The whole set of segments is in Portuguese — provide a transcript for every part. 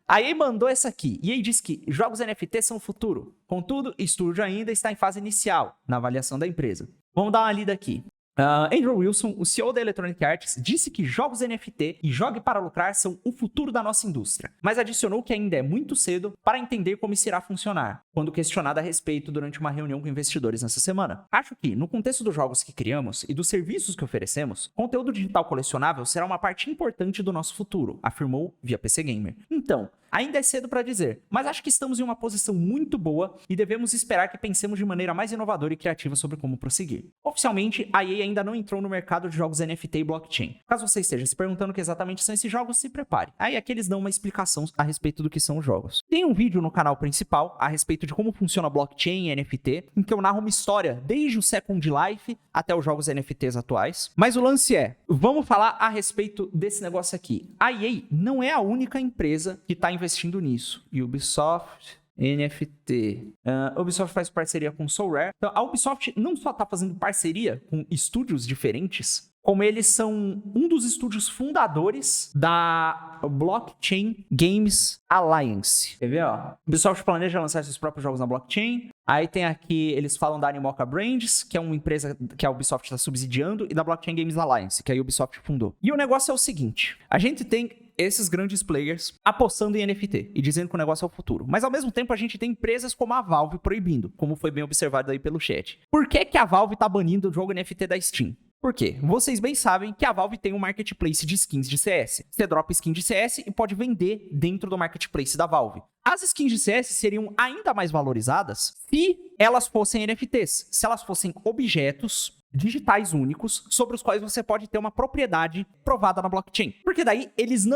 A EA mandou essa aqui. EA diz que jogos NFT são o futuro. Contudo, o estúdio ainda está em fase inicial na avaliação da empresa. Vamos dar uma lida aqui. Andrew Wilson, o CEO da Electronic Arts, disse que jogos NFT e jogue para lucrar são o futuro da nossa indústria, mas adicionou que ainda é muito cedo para entender como isso irá funcionar, quando questionado a respeito durante uma reunião com investidores nessa semana. Acho que, no contexto dos jogos que criamos e dos serviços que oferecemos, conteúdo digital colecionável será uma parte importante do nosso futuro, afirmou via PC Gamer. Então, ainda é cedo para dizer, mas acho que estamos em uma posição muito boa e devemos esperar que pensemos de maneira mais inovadora e criativa sobre como prosseguir. Oficialmente, a EA ainda não entrou no mercado de jogos NFT e blockchain. Caso você esteja se perguntando o que exatamente são esses jogos, se prepare. Aí aqui eles dão uma explicação a respeito do que são os jogos. Tem um vídeo no canal principal a respeito de como funciona blockchain e NFT, em que eu narro uma história desde o Second Life até os jogos NFTs atuais. Mas o lance é, vamos falar a respeito desse negócio aqui. A EA não é a única empresa que está investindo nisso. Ubisoft, NFT. Ubisoft faz parceria com SoulRare. Então, a Ubisoft não só está fazendo parceria com estúdios diferentes, como eles são um dos estúdios fundadores da Blockchain Games Alliance. Quer ver, ó? Ubisoft planeja lançar seus próprios jogos na blockchain. Aí tem aqui, eles falam da Animoca Brands, que é uma empresa que a Ubisoft está subsidiando, e da Blockchain Games Alliance, que a Ubisoft fundou. E o negócio é o seguinte, a gente tem esses grandes players apostando em NFT e dizendo que o negócio é o futuro. Mas ao mesmo tempo a gente tem empresas como a Valve proibindo, como foi bem observado aí pelo chat. Por que a Valve tá banindo o jogo NFT da Steam? Por quê? Vocês bem sabem que a Valve tem um marketplace de skins de CS. Você dropa skin de CS e pode vender dentro do marketplace da Valve. As skins de CS seriam ainda mais valorizadas se elas fossem NFTs, se elas fossem objetos digitais únicos sobre os quais você pode ter uma propriedade provada na blockchain. Porque daí eles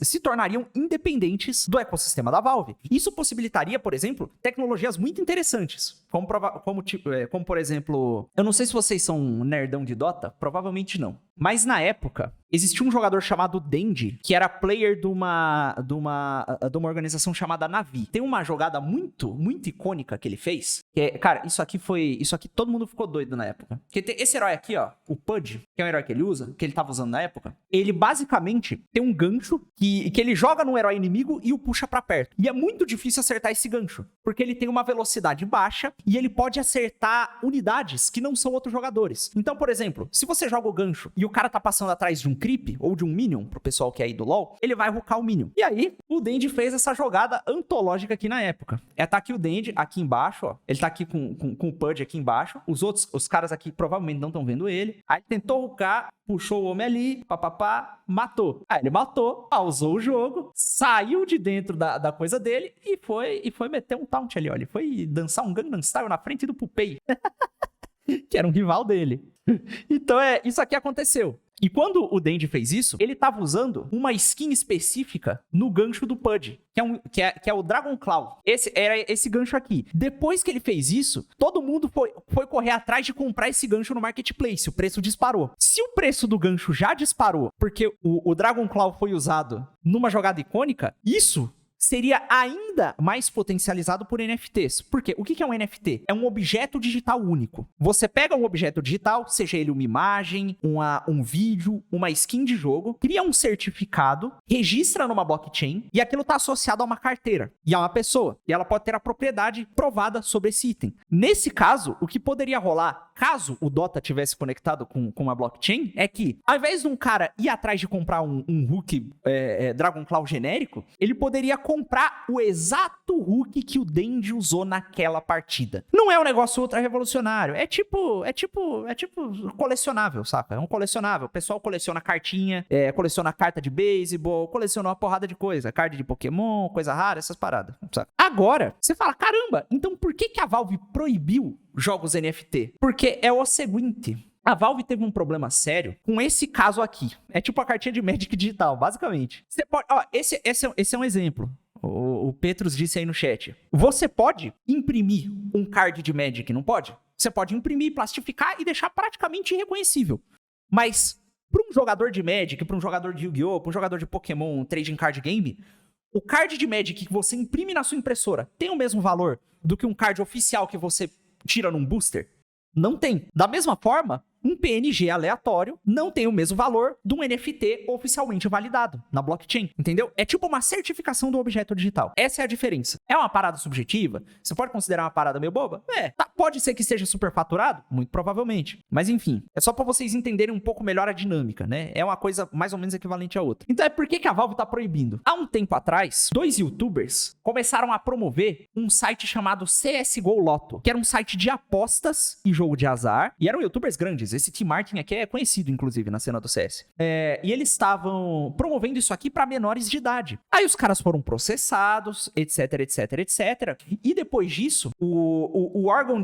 se tornariam independentes do ecossistema da Valve. Isso possibilitaria, por exemplo, tecnologias muito interessantes, como por exemplo, eu não sei se vocês são um nerdão de Dota, provavelmente não. Mas na época, existia um jogador chamado Dendi, que era player de uma organização chamada Navi. Tem uma jogada muito icônica que ele fez, que é, cara, isso aqui todo mundo ficou doido na época. Porque tem esse herói aqui, ó, o Pudge, que é um herói que ele usa, que ele tava usando na época, ele basicamente tem um gancho que ele joga no herói inimigo e o puxa pra perto. E é muito difícil acertar esse gancho, porque ele tem uma velocidade baixa e ele pode acertar unidades que não são outros jogadores. Então, por exemplo, se você joga o gancho e o cara tá passando atrás de um creep ou de um minion, pro pessoal que é aí do LoL, ele vai hoocar o minion. E aí, o Dendi fez essa jogada antológica aqui na época. Tá aqui o Dendi, aqui embaixo, ó. Ele tá aqui com o Pudge aqui embaixo. Os caras aqui provavelmente não estão vendo ele. Aí tentou hoocar, puxou o homem ali, papapá, matou. Aí ele matou, pausou o jogo, saiu de dentro da coisa dele e foi meter um taunt ali, ó. Ele foi dançar um Gangnam Style na frente do Pupei. Que era um rival dele. Então isso aqui aconteceu. E quando o Dendi fez isso, ele tava usando uma skin específica no gancho do Pudge, que é o Dragon Claw. Era esse gancho aqui. Depois que ele fez isso, todo mundo foi correr atrás de comprar esse gancho no marketplace. O preço disparou. Se o preço do gancho já disparou porque o Dragon Claw foi usado numa jogada icônica, isso seria ainda mais potencializado por NFTs. Por quê? O que é um NFT? É um objeto digital único. Você pega um objeto digital, seja ele uma imagem, um vídeo, uma skin de jogo, cria um certificado, registra numa blockchain e aquilo está associado a uma carteira e a uma pessoa. E ela pode ter a propriedade provada sobre esse item. Nesse caso, o que poderia rolar, caso o Dota tivesse conectado com uma blockchain, é que, ao invés de um cara ir atrás de comprar um hook Dragon Claw genérico, ele poderia comprar o exato hook que o Dendi usou naquela partida. Não é um negócio ultra revolucionário. É tipo colecionável, saca? É um colecionável. O pessoal coleciona cartinha, coleciona carta de beisebol, coleciona uma porrada de coisa. Card de Pokémon, coisa rara, essas paradas, saca? Agora, você fala, caramba, então por que a Valve proibiu jogos NFT? Porque é o seguinte... A Valve teve um problema sério com esse caso aqui. É tipo a cartinha de Magic digital, basicamente. Você pode... Ó, esse é um exemplo. O Petrus disse aí no chat. Você pode imprimir um card de Magic, não pode? Você pode imprimir, plastificar e deixar praticamente irreconhecível. Mas para um jogador de Magic, para um jogador de Yu-Gi-Oh!, para um jogador de Pokémon, Trading Card Game, o card de Magic que você imprime na sua impressora tem o mesmo valor do que um card oficial que você tira num booster? Não tem. Da mesma forma, um PNG aleatório não tem o mesmo valor de um NFT oficialmente validado na blockchain, entendeu? É tipo uma certificação do objeto digital. Essa é a diferença. É uma parada subjetiva? Você pode considerar uma parada meio boba? Tá, pode ser que esteja superfaturado? Muito provavelmente. Mas enfim, é só pra vocês entenderem um pouco melhor a dinâmica, né? É uma coisa mais ou menos equivalente à outra. Então é por que a Valve tá proibindo? Há um tempo atrás, 2 youtubers começaram a promover um site chamado CSGO Lotto, que era um site de apostas e jogo de azar, e eram youtubers grandes. Esse Tim Martin aqui é conhecido, inclusive, na cena do CS. E eles estavam promovendo isso aqui pra menores de idade. Aí os caras foram processados, etc, etc, etc. E depois disso, o órgão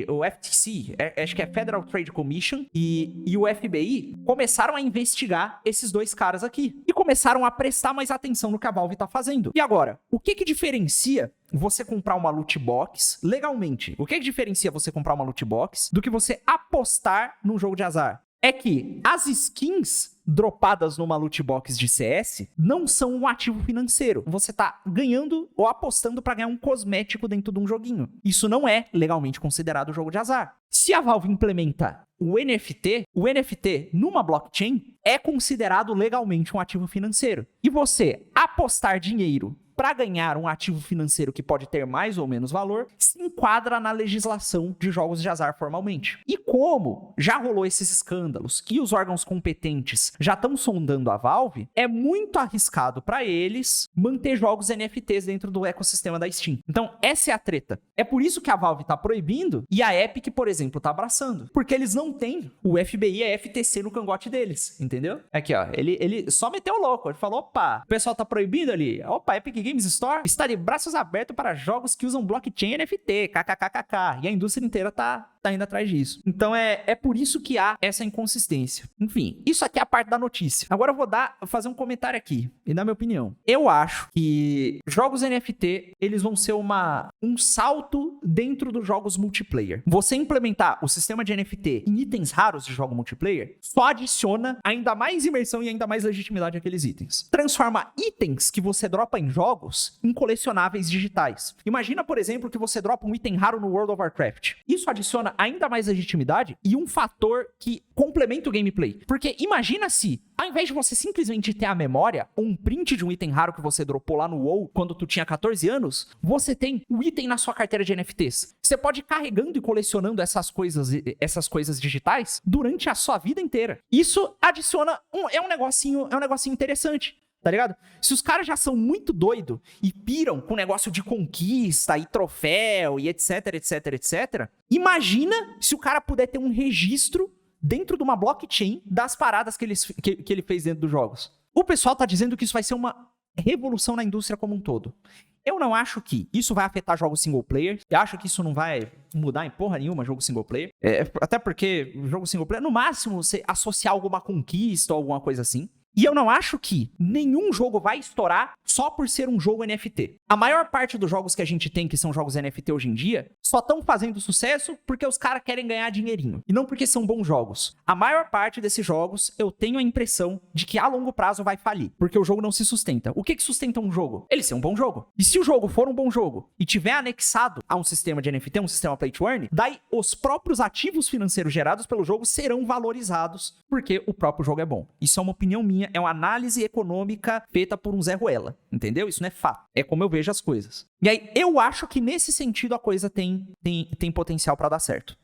o FTC, acho que é Federal Trade Commission, e o FBI começaram a investigar esses dois caras aqui. E começaram a prestar mais atenção no que a Valve tá fazendo. E agora, o que diferencia você comprar uma loot box legalmente? O que diferencia você comprar uma loot box do que você apostar num jogo de azar? É que as skins dropadas numa loot box de CS não são um ativo financeiro. Você tá ganhando ou apostando pra ganhar um cosmético dentro de um joguinho. Isso não é legalmente considerado jogo de azar. Se a Valve implementa o NFT numa blockchain é considerado legalmente um ativo financeiro. E você apostar dinheiro para ganhar um ativo financeiro que pode ter mais ou menos valor, se enquadra na legislação de jogos de azar formalmente. E como já rolou esses escândalos e os órgãos competentes já estão sondando a Valve, é muito arriscado para eles manter jogos NFTs dentro do ecossistema da Steam. Então, essa é a treta. É por isso que a Valve tá proibindo e a Epic, por exemplo, tá abraçando. Porque eles não têm o FBI e a FTC no cangote deles, entendeu? Aqui, ó, ele só meteu o louco. Ele falou, opa, o pessoal tá proibindo ali. Opa, Epic Games Store está de braços abertos para jogos que usam blockchain e NFT, kkkk. E a indústria inteira tá indo atrás disso. Então é por isso que há essa inconsistência. Enfim, isso aqui é a parte da notícia. Agora eu vou fazer um comentário aqui e dar minha opinião. Eu acho que jogos NFT, eles vão ser um salto dentro dos jogos multiplayer. Você implementar o sistema de NFT em itens raros de jogo multiplayer só adiciona ainda mais imersão e ainda mais legitimidade àqueles itens. Transforma itens que você dropa em jogos em colecionáveis digitais. Imagina, por exemplo, que você dropa um item raro no World of Warcraft. Isso adiciona ainda mais legitimidade e um fator que complementa o gameplay. Porque imagina se, ao invés de você simplesmente ter a memória ou um print de um item raro que você dropou lá no WoW quando tu tinha 14 anos, você tem o item na sua carteira de NFTs. Você pode ir carregando e colecionando essas coisas digitais durante a sua vida inteira. Isso adiciona é um negocinho interessante. Tá ligado? Se os caras já são muito doidos e piram com negócio de conquista e troféu e etc, etc, etc, imagina se o cara puder ter um registro dentro de uma blockchain das paradas que ele fez dentro dos jogos. O pessoal tá dizendo que isso vai ser uma revolução na indústria como um todo. Eu não acho que isso vai afetar jogos single player. Eu acho que isso não vai mudar em porra nenhuma jogo single player. Até porque jogo single player, no máximo, você associar alguma conquista ou alguma coisa assim. E eu não acho que nenhum jogo vai estourar só por ser um jogo NFT. A maior parte dos jogos que a gente tem, que são jogos NFT hoje em dia, só estão fazendo sucesso porque os caras querem ganhar dinheirinho. E não porque são bons jogos. A maior parte desses jogos, eu tenho a impressão de que a longo prazo vai falir. Porque o jogo não se sustenta. O que sustenta um jogo? Ele ser um bom jogo. E se o jogo for um bom jogo e tiver anexado a um sistema de NFT, um sistema play to earn, daí os próprios ativos financeiros gerados pelo jogo serão valorizados porque o próprio jogo é bom. Isso é uma opinião minha. É uma análise econômica feita por um Zé Ruela, entendeu? Isso não é fato. É como eu vejo as coisas. E aí, eu acho que nesse sentido a coisa tem potencial pra dar certo.